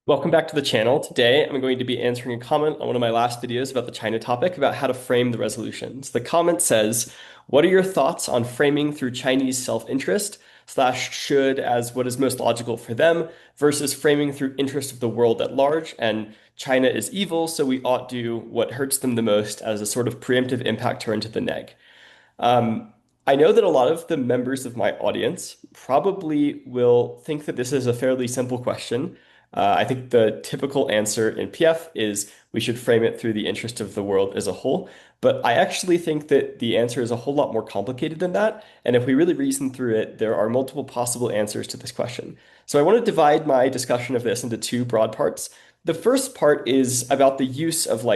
Welcome back to the channel. Today, I'm going to be answering a comment on one of my last videos about the China topic about how to frame the resolutions. The comment says, what are your thoughts on framing through Chinese self-interest slash should as what is most logical for them versus framing through interest of the world at large and China is evil, so we ought do what hurts them the most as a sort of preemptive impact turn to the neg. Um, I know that a lot of the members of my audience probably will think that this is a fairly simple question. I think the typical answer in PF is we should frame it through the interest of the world as a whole. But I actually think that the answer is a whole lot more complicated than that. And if we really reason through it, there are multiple possible answers to this question. So I want to divide my discussion of this into two broad parts. The first part is about the use of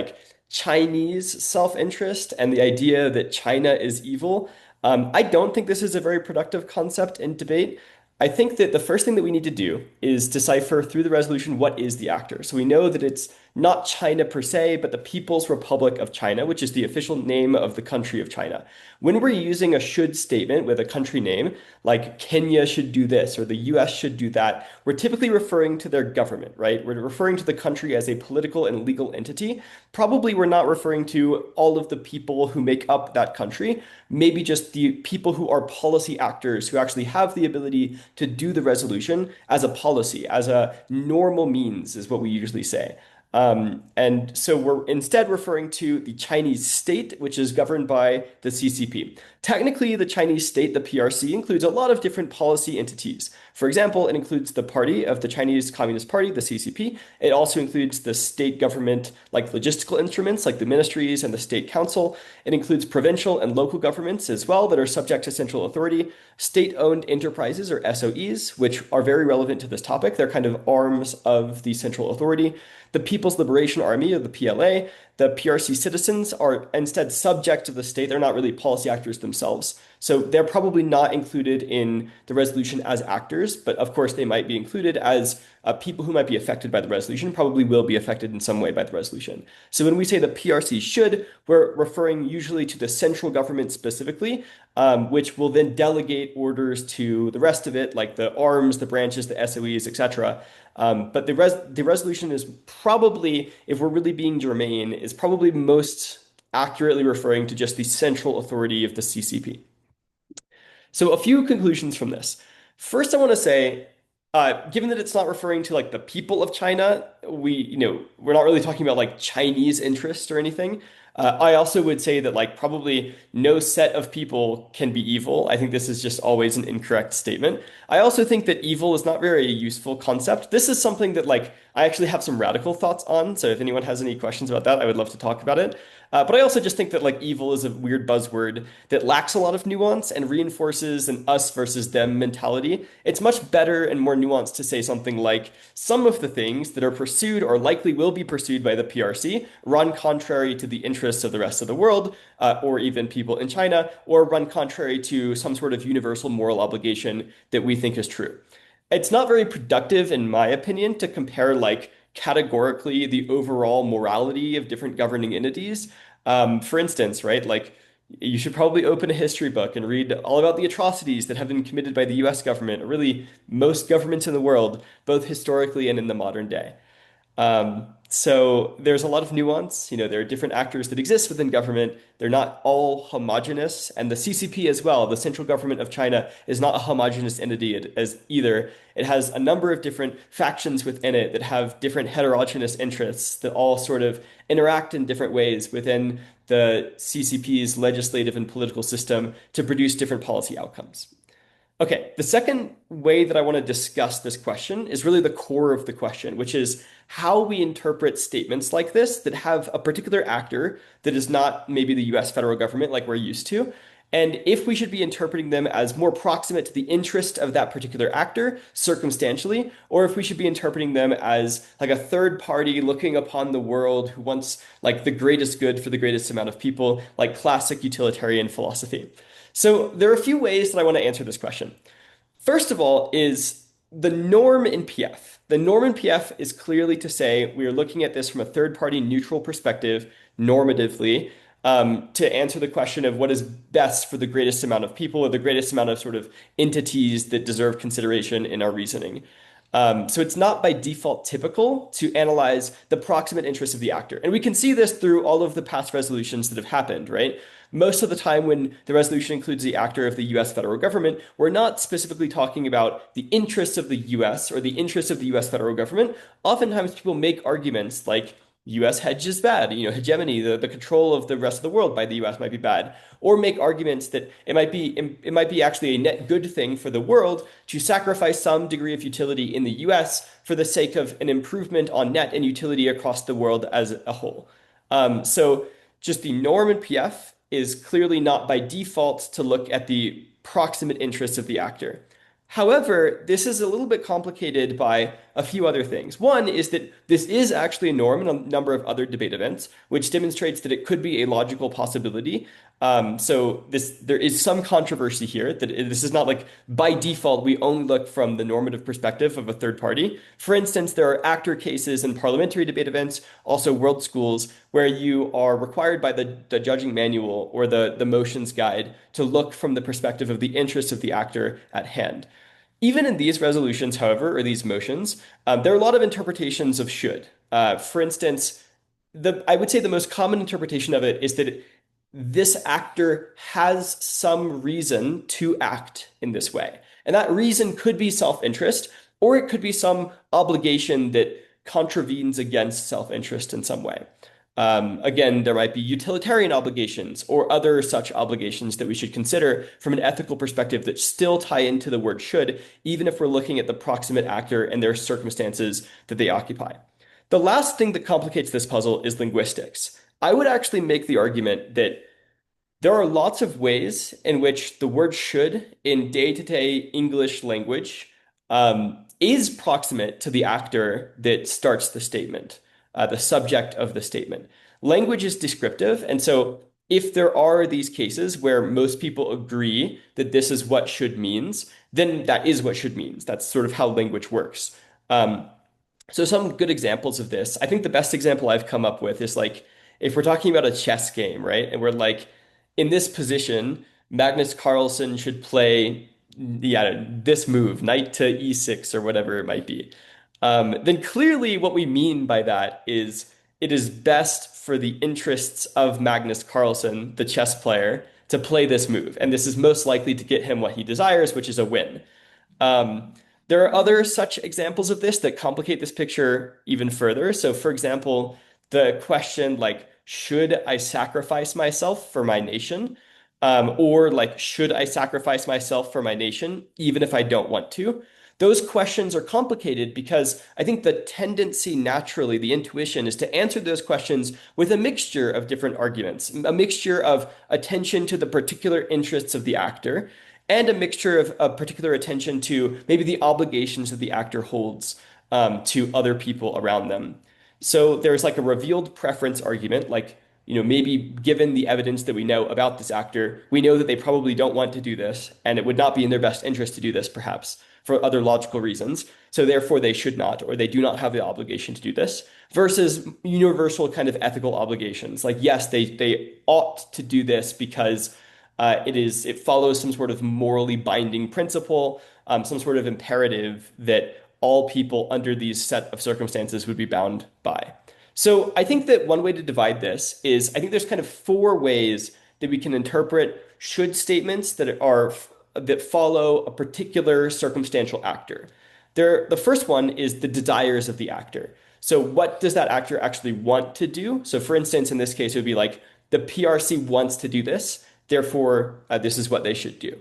Chinese self-interest and the idea that China is evil. I don't think this is a very productive concept in debate. I think that the first thing that we need to do is decipher through the resolution what is the actor. So we know that it's not China per se, but the People's Republic of China, which is the official name of the country of China. When we're using a should statement with a country name, like Kenya should do this or the US should do that, we're typically referring to their government, right? We're referring to the country as a political and legal entity. Probably we're not referring to all of the people who make up that country, maybe just the people who are policy actors who actually have the ability to do the resolution as a policy, as a normal means, is what we usually say. And so we're instead referring to the Chinese state, which is governed by the CCP. Technically, the Chinese state, the PRC, includes a lot of different policy entities. For example, it includes the party of the Chinese Communist Party, the CCP. It also includes the state government, like logistical instruments, like the ministries and the state council. It includes provincial and local governments as well that are subject to central authority, state-owned enterprises or SOEs, which are very relevant to this topic. They're kind of arms of the central authority. The People's Liberation Army, or the PLA, the PRC citizens are instead subject to the state. They're not really policy actors themselves. So they're probably not included in the resolution as actors, but of course they might be included as people who might be affected by the resolution, probably will be affected in some way by the resolution. So when we say the PRC should, we're referring usually to the central government specifically, which will then delegate orders to the rest of it, like the arms, the branches, the SOEs, etc. But the resolution is probably, if we're really being germane, is probably most accurately referring to just the central authority of the CCP. So a few conclusions from this. First, I want to say, given that it's not referring to like the people of China, we're not really talking about like Chinese interest or anything. I also would say that like probably no set of people can be evil. I think this is just always an incorrect statement. I also think that evil is not very a useful concept. This is something that like I actually have some radical thoughts on. So if anyone has any questions about that, I would love to talk about it. But I also just think that like evil is a weird buzzword that lacks a lot of nuance and reinforces an us versus them mentality. It's much better and more nuanced to say something like some of the things that are pursued or likely will be pursued by the PRC run contrary to the interests of the rest of the world, or even people in China, or run contrary to some sort of universal moral obligation that we think is true. It's not very productive, in my opinion, to compare like categorically the overall morality of different governing entities. For instance, right, like you should probably open a history book and read all about the atrocities that have been committed by the US government, or really most governments in the world, both historically and in the modern day. So there's a lot of nuance. There are different actors that exist within government. They're not all homogenous. And the CCP as well, the central government of China, is not a homogenous entity as either. It has a number of different factions within it that have different heterogeneous interests that all sort of interact in different ways within the CCP's legislative and political system to produce different policy outcomes. Okay, the second way that I want to discuss this question is really the core of the question, which is how we interpret statements like this that have a particular actor that is not maybe the US federal government like we're used to, and if we should be interpreting them as more proximate to the interest of that particular actor circumstantially, or if we should be interpreting them as like a third party looking upon the world who wants like the greatest good for the greatest amount of people, like classic utilitarian philosophy. So there are a few ways that I want to answer this question. First of all is the norm in PF. The norm in PF is clearly to say we are looking at this from a third-party neutral perspective, normatively, to answer the question of what is best for the greatest amount of people or the greatest amount of sort of entities that deserve consideration in our reasoning. So it's not by default typical to analyze the proximate interests of the actor. And we can see this through all of the past resolutions that have happened, right? Most of the time when the resolution includes the actor of the US federal government, we're not specifically talking about the interests of the US or the interests of the US federal government. Oftentimes people make arguments like US hedge is bad, hegemony, the control of the rest of the world by the US might be bad, or make arguments that it might be actually a net good thing for the world to sacrifice some degree of utility in the US for the sake of an improvement on net and utility across the world as a whole. So just the norm in PF is clearly not by default to look at the proximate interests of the actor. However, this is a little bit complicated by a few other things. One is that this is actually a norm in a number of other debate events, which demonstrates that it could be a logical possibility. So there is some controversy here that this is not like by default we only look from the normative perspective of a third party. For instance, there are actor cases in parliamentary debate events, also world schools, where you are required by the judging manual or the motions guide to look from the perspective of the interests of the actor at hand. Even in these resolutions, however, or these motions, there are a lot of interpretations of should. For instance, I would say the most common interpretation of it is that this actor has some reason to act in this way. And that reason could be self-interest, or it could be some obligation that contravenes against self-interest in some way. Again, there might be utilitarian obligations or other such obligations that we should consider from an ethical perspective that still tie into the word should, even if we're looking at the proximate actor and their circumstances that they occupy. The last thing that complicates this puzzle is linguistics. I would actually make the argument that there are lots of ways in which the word should in day-to-day English language is proximate to the actor that starts the statement, the subject of the statement. Language is descriptive, and so if there are these cases where most people agree that this is what should means, then that is what should means. That's sort of how language works. So some good examples of this. I think the best example I've come up with is like if we're talking about a chess game, right? And we're like, in this position, Magnus Carlsen should play this move, knight to e6 or whatever it might be. Then clearly what we mean by that is it is best for the interests of Magnus Carlsen, the chess player, to play this move. And this is most likely to get him what he desires, which is a win. There are other such examples of this that complicate this picture even further. So, for example, the question like, should I sacrifice myself for my nation? Or like, should I sacrifice myself for my nation, even if I don't want to? Those questions are complicated because I think the tendency naturally, the intuition is to answer those questions with a mixture of different arguments, a mixture of attention to the particular interests of the actor and a mixture of particular attention to maybe the obligations that the actor holds to other people around them. So there's like a revealed preference argument, like, maybe given the evidence that we know about this actor, we know that they probably don't want to do this, and it would not be in their best interest to do this, perhaps, for other logical reasons. So therefore, they should not, or they do not have the obligation to do this, versus universal kind of ethical obligations. Like, yes, they ought to do this because it follows some sort of morally binding principle, some sort of imperative that all people under these set of circumstances would be bound by. So I think that one way to divide this is I think there's kind of four ways that we can interpret should statements that follow a particular circumstantial actor. The first one is the desires of the actor. So what does that actor actually want to do? So for instance, in this case, it would be like the PRC wants to do this, therefore this is what they should do.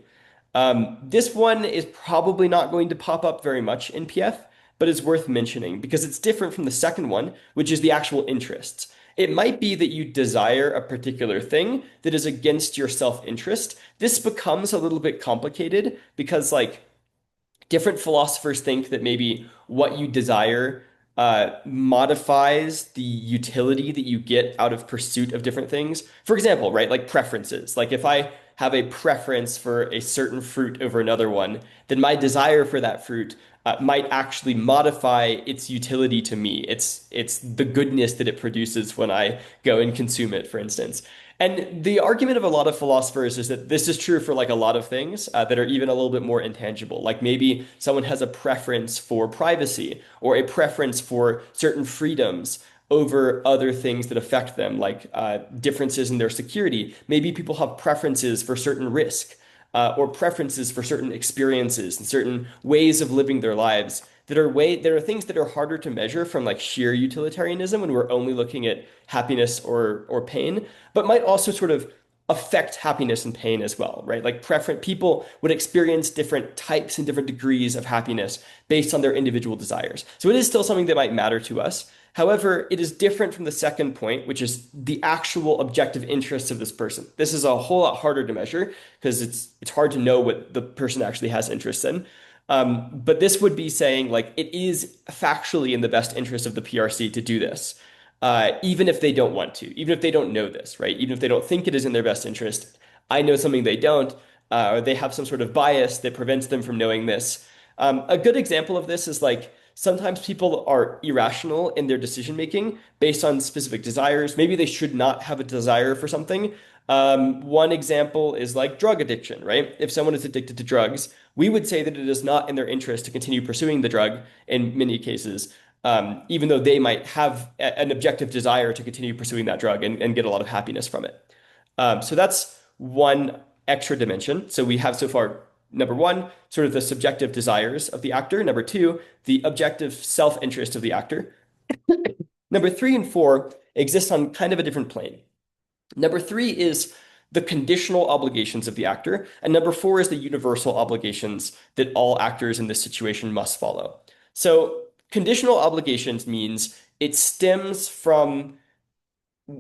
This one is probably not going to pop up very much in PF, but is worth mentioning because it's different from the second one, which is the actual interests. It might be that you desire a particular thing that is against your self-interest. This becomes a little bit complicated because like different philosophers think that maybe what you desire modifies the utility that you get out of pursuit of different things. For example, right, like preferences. Like if I have a preference for a certain fruit over another one, then my desire for that fruit might actually modify its utility to me. It's the goodness that it produces when I go and consume it, for instance. And the argument of a lot of philosophers is that this is true for like a lot of things that are even a little bit more intangible. Like maybe someone has a preference for privacy or a preference for certain freedoms over other things that affect them, like differences in their security. Maybe people have preferences for certain risk or preferences for certain experiences and certain ways of living their lives that are things that are harder to measure from like sheer utilitarianism when we're only looking at happiness or pain, but might also sort of affect happiness and pain as well, right? Like preferent people would experience different types and different degrees of happiness based on their individual desires. So it is still something that might matter to us. However, it is different from the second point, which is the actual objective interests of this person. This is a whole lot harder to measure because it's hard to know what the person actually has interests in. But this would be saying like it is factually in the best interest of the PRC to do this, even if they don't want to, even if they don't know this, right? Even if they don't think it is in their best interest. I know something they don't, or they have some sort of bias that prevents them from knowing this. A good example of this is like sometimes people are irrational in their decision making based on specific desires. Maybe they should not have a desire for something. One example is like drug addiction, right? If someone is addicted to drugs, we would say that it is not in their interest to continue pursuing the drug in many cases, even though they might have an objective desire to continue pursuing that drug and get a lot of happiness from it. So that's one extra dimension. So we have so far, number one, sort of the subjective desires of the actor. Number two, the objective self-interest of the actor. Number three and four exist on kind of a different plane. Number three is the conditional obligations of the actor. And number four is the universal obligations that all actors in this situation must follow. So conditional obligations means it stems from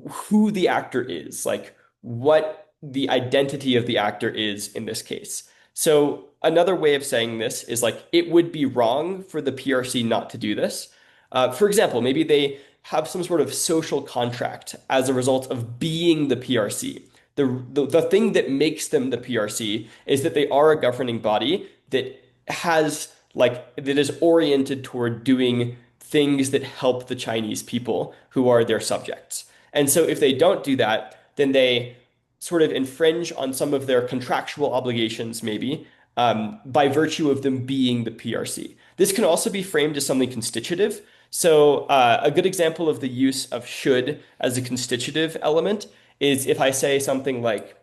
who the actor is, like what the identity of the actor is in this case. So another way of saying this is like it would be wrong for the PRC not to do this. For example, maybe they have some sort of social contract as a result of being the PRC. The thing that makes them the PRC is that they are a governing body that has like that is oriented toward doing things that help the Chinese people who are their subjects. And so if they don't do that, then they sort of infringe on some of their contractual obligations, maybe, by virtue of them being the PRC. This can also be framed as something constitutive. So a good example of the use of should as a constitutive element is if I say something like,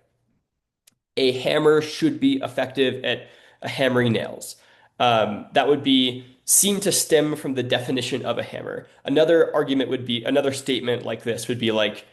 a hammer should be effective at hammering nails. That would be seem to stem from the definition of a hammer. Another argument would be another statement like this would be like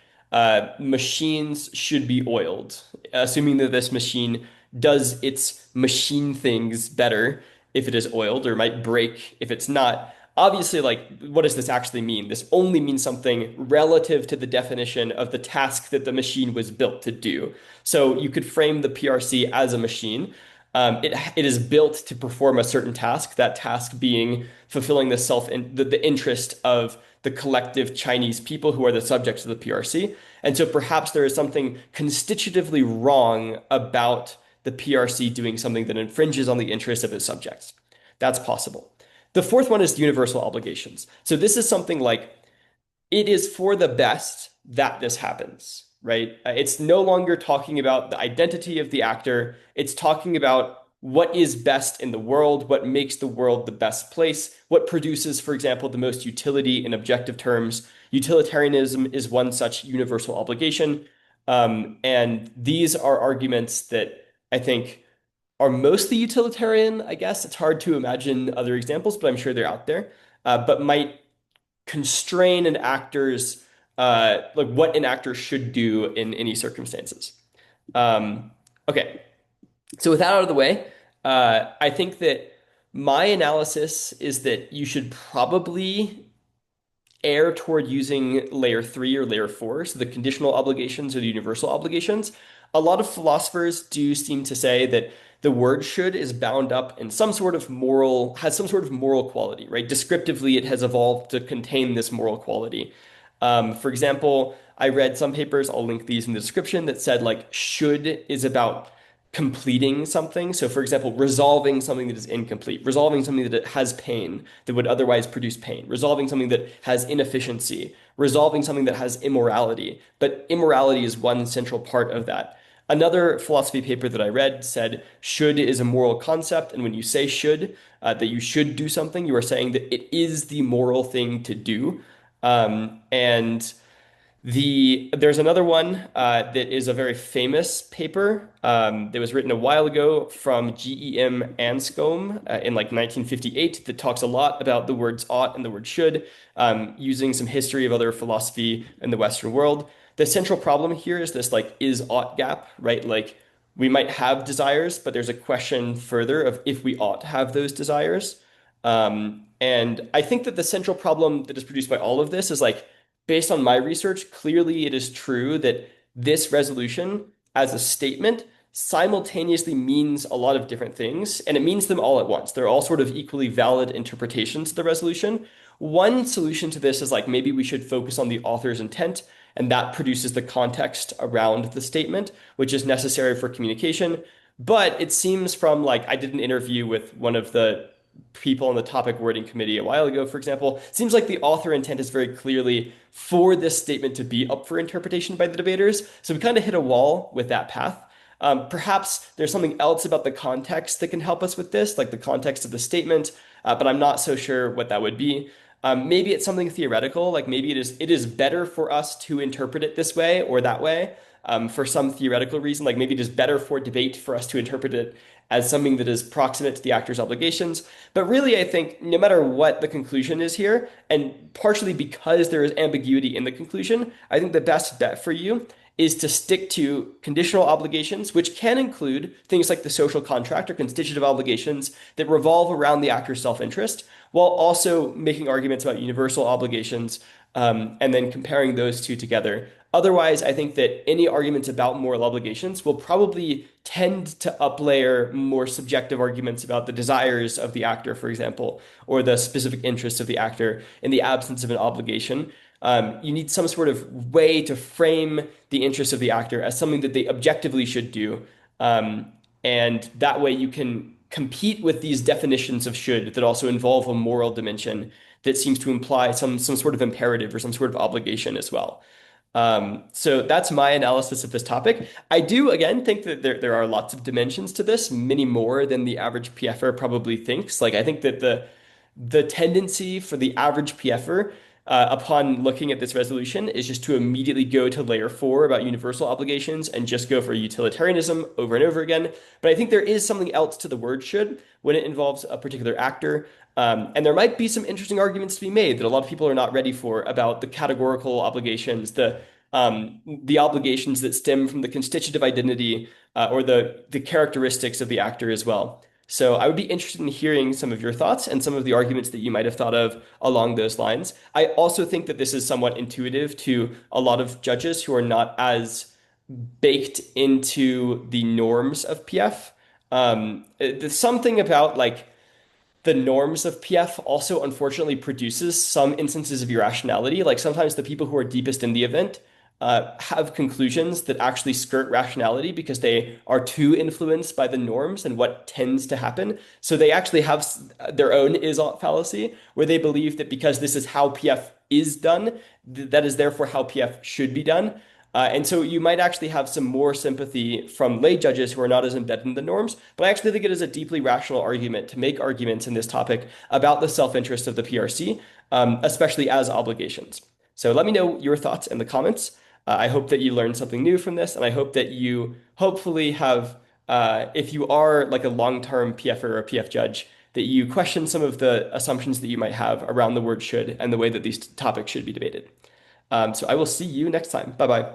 machines should be oiled, assuming that this machine does its machine things better if it is oiled or might break if it's not. Obviously, like, what does this actually mean? This only means something relative to the definition of the task that the machine was built to do. So you could frame the PRC as a machine. It is built to perform a certain task, that task being fulfilling the interest of the collective Chinese people who are the subjects of the PRC. And so perhaps there is something constitutively wrong about the PRC doing something that infringes on the interests of its subjects. That's possible. The fourth one is universal obligations. So this is something like it is for the best that this happens, right? It's no longer talking about the identity of the actor. It's talking about what is best in the world, what makes the world the best place, what produces, for example, the most utility in objective terms. Utilitarianism is one such universal obligation. And these are arguments that I think are mostly utilitarian, I guess. It's hard to imagine other examples, but I'm sure they're out there. But might constrain an actor's like what an actor should do in any circumstances. Okay, so with that out of the way, I think that my analysis is that you should probably err toward using layer three or layer four, so the conditional obligations or the universal obligations. A lot of philosophers do seem to say that the word should is bound up in some sort of moral, has some sort of moral quality, right? Descriptively, it has evolved to contain this moral quality. For example, I read some papers, I'll link these in the description, that said like should is about completing something. So, for example, resolving something that is incomplete, resolving something that has pain that would otherwise produce pain, resolving something that has inefficiency, resolving something that has immorality. But immorality is one central part of that. Another philosophy paper that I read said should is a moral concept. And when you say should, that you should do something, you are saying that it is the moral thing to do. And there's another one that is a very famous paper that was written a while ago from G.E.M. Anscombe in like 1958 that talks a lot about the words ought and the word should, using some history of other philosophy in the Western world. The central problem here is this like is ought gap, right? Like we might have desires, but there's a question further of if we ought to have those desires. And I think that the central problem that is produced by all of this is like, based on my research, clearly it is true that this resolution as a statement simultaneously means a lot of different things, and it means them all at once. They're all sort of equally valid interpretations of the resolution. One solution to this is like maybe we should focus on the author's intent, and that produces the context around the statement, which is necessary for communication. But it seems from like I did an interview with one of the people on the topic wording committee a while ago, for example, it seems like the author intent is very clearly for this statement to be up for interpretation by the debaters. So we kind of hit a wall with that path. Perhaps there's something else about the context that can help us with this, like the context of the statement, but I'm not so sure what that would be. Maybe it's something theoretical, like maybe it is better for us to interpret it this way or that way, for some theoretical reason, like maybe it is better for debate for us to interpret it as something that is proximate to the actor's obligations. But really, I think no matter what the conclusion is here, and partially because there is ambiguity in the conclusion, I think the best bet for you is to stick to conditional obligations, which can include things like the social contract or constitutive obligations that revolve around the actor's self-interest, while also making arguments about universal obligations, and then comparing those two together. Otherwise, I think that any arguments about moral obligations will probably tend to uplayer more subjective arguments about the desires of the actor, for example, or the specific interests of the actor in the absence of an obligation. You need some sort of way to frame the interests of the actor as something that they objectively should do. And that way you can compete with these definitions of should that also involve a moral dimension that seems to imply some sort of imperative or some sort of obligation as well. So that's my analysis of this topic. I do, again, think that there are lots of dimensions to this, many more than the average PFer probably thinks. Like, I think that the tendency for the average PFer, upon looking at this resolution, is just to immediately go to layer 4 about universal obligations and just go for utilitarianism over and over again. But I think there is something else to the word should when it involves a particular actor. And there might be some interesting arguments to be made that a lot of people are not ready for about the categorical obligations, the obligations that stem from the constitutive identity, or the characteristics of the actor as well. So I would be interested in hearing some of your thoughts and some of the arguments that you might have thought of along those lines. I also think that this is somewhat intuitive to a lot of judges who are not as baked into the norms of PF. There's something about like the norms of PF also unfortunately produces some instances of irrationality. Like sometimes the people who are deepest in the event have conclusions that actually skirt rationality because they are too influenced by the norms and what tends to happen. So they actually have their own is-ought fallacy, where they believe that because this is how PF is done, that is therefore how PF should be done. And so you might actually have some more sympathy from lay judges who are not as embedded in the norms, but I actually think it is a deeply rational argument to make arguments in this topic about the self-interest of the PRC, especially as obligations. So let me know your thoughts in the comments. I hope that you learned something new from this, and I hope that you hopefully have, if you are like a long-term PF or a PF judge, that you question some of the assumptions that you might have around the word should and the way that these topics should be debated. So I will see you next time. Bye bye.